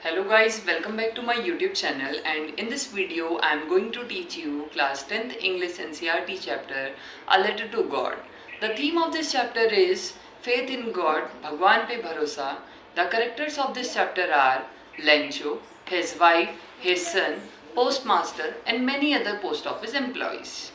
Hello guys, welcome back to my YouTube channel, and in this video I am going to teach you class 10th English NCERT chapter A Letter to God. The theme of this chapter is Faith in God, Bhagwan pe bharosa. The characters of this chapter are Lencho, his wife, his son, postmaster and many other post office employees.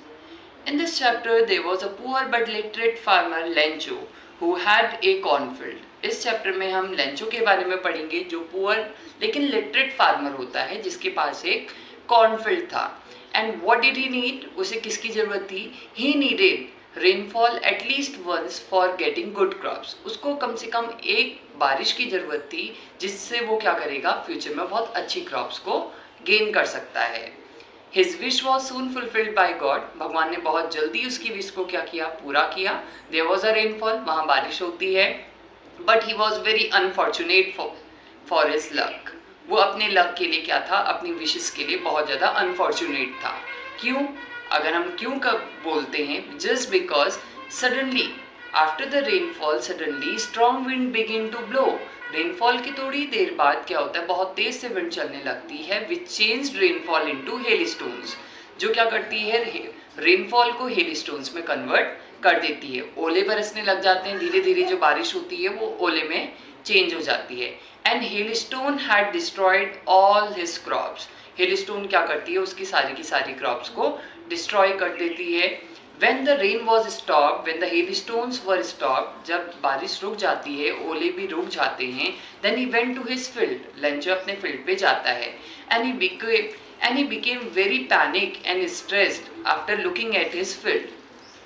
In this chapter there was a poor but literate farmer Lencho who had a cornfield. इस chapter में हम Lencho के बारे में पढ़ेंगे जो poor लेकिन literate farmer होता है जिसके पास एक कॉर्नफील्ड था. And what did he need, उसे किसकी ज़रूरत थी? He needed rainfall at least once for getting good crops. उसको कम से कम एक बारिश की ज़रूरत थी जिससे वो क्या करेगा, फ्यूचर में बहुत अच्छी क्रॉप्स को गेन कर सकता है. His wish was soon fulfilled by God. भगवान ने बहुत जल्दी उसकी विश को क्या किया, पूरा किया. There was a rainfall, वहाँ बारिश होती है. But he was very unfortunate for his luck. वो अपने लक के लिए क्या था, अपनी विशेस के लिए बहुत ज़्यादा अनफॉर्चुनेट था. क्यों? अगर हम क्यों कब बोलते हैं, just because suddenly after the rainfall suddenly strong wind begin to blow. Rainfall की थोड़ी देर बाद क्या होता है, बहुत तेज से विंड चलने लगती है which change rainfall into hail stones, जो क्या करती है, रेनफॉल को हेल स्टोन्स में कन्वर्ट कर देती है. ओले बरसने लग जाते हैं, धीरे धीरे जो बारिश होती है वो ओले में चेंज हो जाती है. And hell stone had destroyed all his crops. Hello stone क्या करती है, उसकी सारी की सारी क्रॉप्स को डिस्ट्रॉय कर देती है. When the rain was stopped, when the hailstones were stopped, जब बारिश रुक जाती है, ओले भी रुक जाते हैं, then he went to his field. Lencho अपने फील्ड पे जाता है. And he became very panicked and stressed after looking at his field.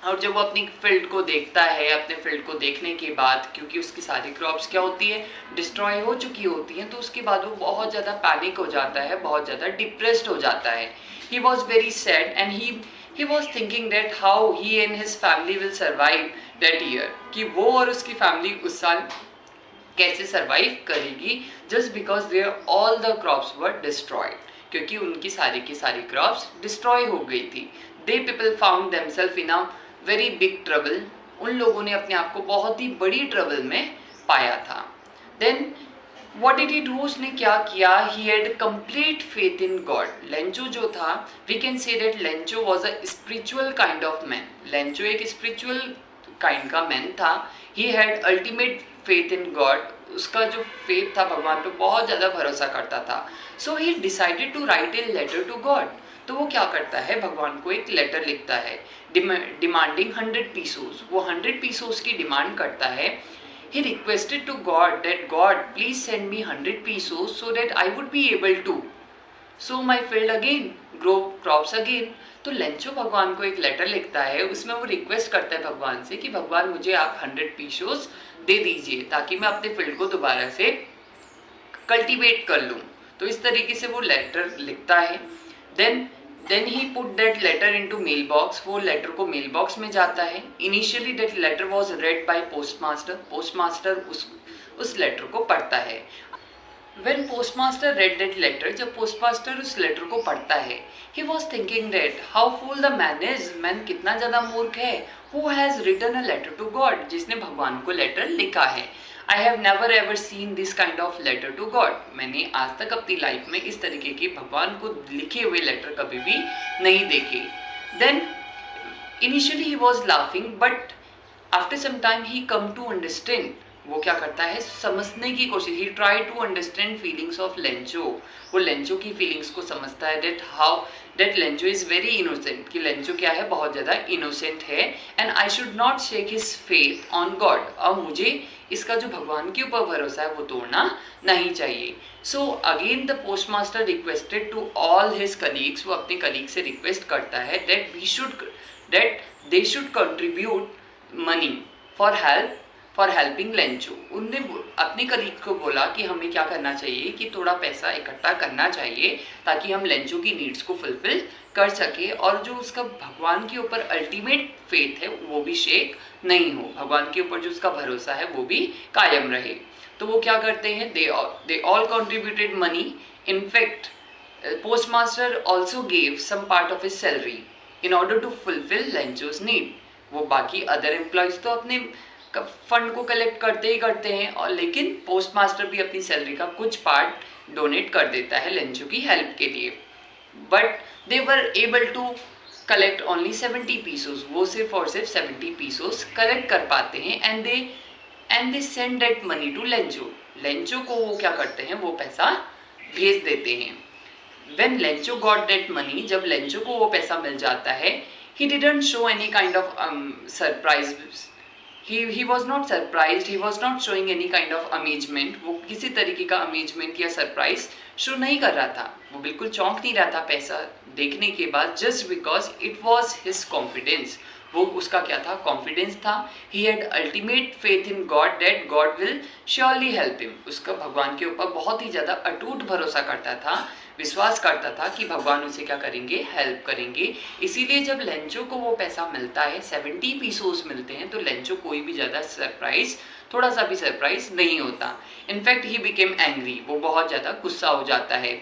और जब वो अपनी फील्ड को देखता है, अपने फील्ड को देखने के बाद, क्योंकि उसकी सारी क्रॉप्स क्या होती है, डिस्ट्रॉय हो चुकी होती हैं, तो उसके बाद वो बहुत ज़्यादा पैनिक हो जाता है, बहुत ज़्यादा डिप्रेस्ड हो जाता है. He was very sad and he was thinking that how he and his family will survive that year, कि वो और उसकी फैमिली उस साल कैसे सर्वाइव करेगी, just because their all the crops were destroyed, क्योंकि उनकी सारी की सारी क्रॉप्स डिस्ट्रॉय हो गई थी. They people found themselves in a very big trouble. उन लोगों ने अपने आप को बहुत ही बड़ी ट्रबल में पाया था. Then What did he do? उसने क्या किया? He had complete faith in God. Lencho जो था, we can say that Lencho was a spiritual kind of man. Lencho एक spiritual kind का man था. He had ultimate faith in God. उसका जो faith था भगवान पे, बहुत ज़्यादा भरोसा करता था. So he decided to write a letter to God. तो वो क्या करता है, भगवान को एक लेटर लिखता है डिमांडिंग 100 पीसोस. वो 100 पीसोस की डिमांड करता है. He requested to God that God please send me 100 pesos so that I would be able to sow my field again, grow crops again. तो लेंचो भगवान को एक लेटर लिखता है, उसमें वो रिक्वेस्ट करता है भगवान से कि भगवान मुझे आप 100 पीसोस दे दीजिए ताकि मैं अपने फील्ड को दोबारा से कल्टीवेट कर लूँ. तो इस तरीके से वो लेटर लिखता है. Then he put that letter into mailbox. वो लेटर को मेल बॉक्स में जाता है. Initially that letter was read by postmaster. postmaster उस लेटर को पढ़ता है. When postmaster read that letter, जब postmaster उस लेटर को पढ़ता है, he was thinking that how fool the man is. man कितना ज़्यादा मूर्ख है. Who has written a letter to God, जिसने भगवान को लेटर लिखा है. I have never ever seen this kind of letter to God. मैंने आज तक अपनी लाइफ में इस तरीके के भगवान को लिखे हुए लेटर कभी भी नहीं देखे. Then initially he was laughing, but after some time he come to understand. वो क्या करता है, समझने की कोशिश. He tried to understand feelings of Lencho. वो लेंचो की फीलिंग्स को समझता है. that Lencho is very innocent. कि लेंचो क्या है, बहुत ज़्यादा इनोसेंट है. and I should not shake his faith on God. अब मुझे इसका जो भगवान के ऊपर भरोसा है वो तोड़ना नहीं चाहिए. So again the postmaster requested to all his colleagues. वो अपने कलीग से रिक्वेस्ट करता है that they should contribute money for helping Lencho. उनने अपने कलीग को बोला कि हमें क्या करना चाहिए, कि थोड़ा पैसा इकट्ठा करना चाहिए ताकि हम लेंचो की नीड्स को फुलफिल कर सके और जो उसका भगवान के ऊपर अल्टीमेट फेथ है वो भी शेक नहीं हो, भगवान के ऊपर जो उसका भरोसा है वो भी कायम रहे. तो वो क्या करते हैं, they all contributed money. In fact, postmaster also gave some part of his salary in order to fulfill लेंचो's need. वो बाकी अदर एम्प्लॉयज़ तो अपने फंड को कलेक्ट करते ही करते हैं, और लेकिन पोस्ट मास्टर भी अपनी सैलरी का कुछ पार्ट डोनेट कर देता है लेंचो की हेल्प के लिए। But they were able to collect only 70 pesos, वो सिर्फ और सिर्फ 70 पीसोस कलेक्ट कर पाते हैं। And they send that money to Lencho. Lencho को वो क्या करते हैं, वो पैसा भेज देते हैं। When Lencho got that money, जब लेंचो को वो पैसा मिल जाता है, he didn't show any kind of surprise. He was not surprised. He was not showing any kind of amazement. वो किसी तरीके का amazement या surprise शो नहीं कर रहा था। वो बिल्कुल चौंक नहीं रहा था पैसा देखने के बाद, just because it was his confidence. वो उसका क्या था, कॉन्फिडेंस था। He had ultimate faith in God that God will surely help him. उसका भगवान के ऊपर बहुत ही ज़्यादा अटूट भरोसा करता था, विश्वास करता था कि भगवान उसे क्या करेंगे, हेल्प करेंगे। इसीलिए जब लेंचो को वो पैसा मिलता है, 70 पीसोस मिलते हैं, तो लेंचो कोई भी ज़्यादा सरप्राइज, थोड़ा सा भी सरप्राइज नहीं होता। इनफैक्ट ही बिकेम एंग्री, वो बहुत ज़्यादा गुस्सा हो जाता है।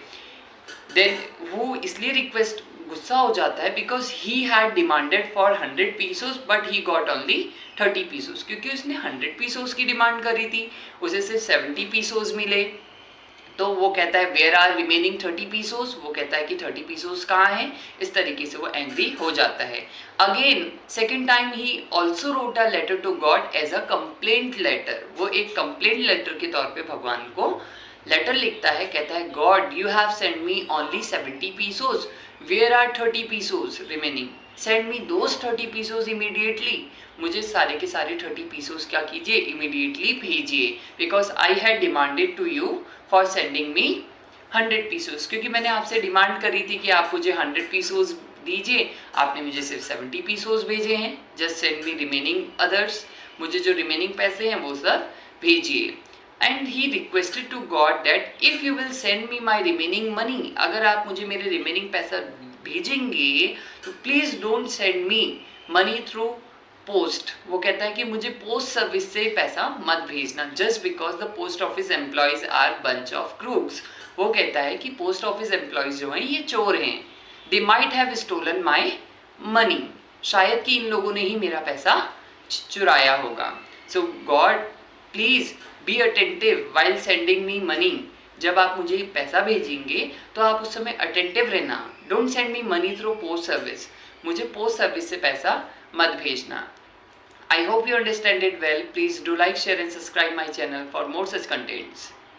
देन वो इसलिए रिक्वेस्ट गुस्सा हो जाता है because he had demanded for 100 pesos but he got only 30 pesos, क्योंकि उसने 100 पीसोस की डिमांड करी थी, उसे सिर्फ 70 पीसोस मिले। तो वो कहता है वेयर आर रिमेनिंग 30 पीसोस, वो कहता है कि 30 पीसोस कहाँ हैं। इस तरीके से वो एंग्री हो जाता है। Again second time he also wrote a letter to God as a complaint letter. वो एक कंप्लेंट लेटर के तौर पे भगवान को लेटर लिखता है, कहता है God you have send me only 70 pesos, where are 30 pesos remaining, send me those 30 pesos immediately. मुझे सारे के सारे 30 पीसोस क्या कीजिए, इमीडिएटली भेजिए, because I had demanded to you for sending me 100 pesos. क्योंकि मैंने आपसे डिमांड करी थी कि आप मुझे 100 पीसोस दीजिए, आपने मुझे सिर्फ 70 पीसोस भेजे हैं। Just send me remaining others, मुझे जो रिमेनिंग पैसे हैं वो सब भेजिए। And he requested to God that if you will send me my remaining money, अगर आप मुझे मेरे रिमेनिंग पैसा भेजेंगे तो please don't send me money through post. वो कहता है कि मुझे पोस्ट सर्विस से पैसा मत भेजना, just because the post office employees are bunch of crooks. वो कहता है कि पोस्ट ऑफिस एम्प्लॉयज़ जो हैं ये चोर हैं, they might have stolen my money, शायद कि इन लोगों ने ही मेरा पैसा चुराया होगा। So God please be attentive while sending me money. जब आप मुझे पैसा भेजेंगे तो आप उस समय अटेंटिव रहना। Don't send me money through post service, मुझे पोस्ट सर्विस से पैसा मत भेजना। I hope you understand it well. Please do like, share and subscribe my channel for more such contents.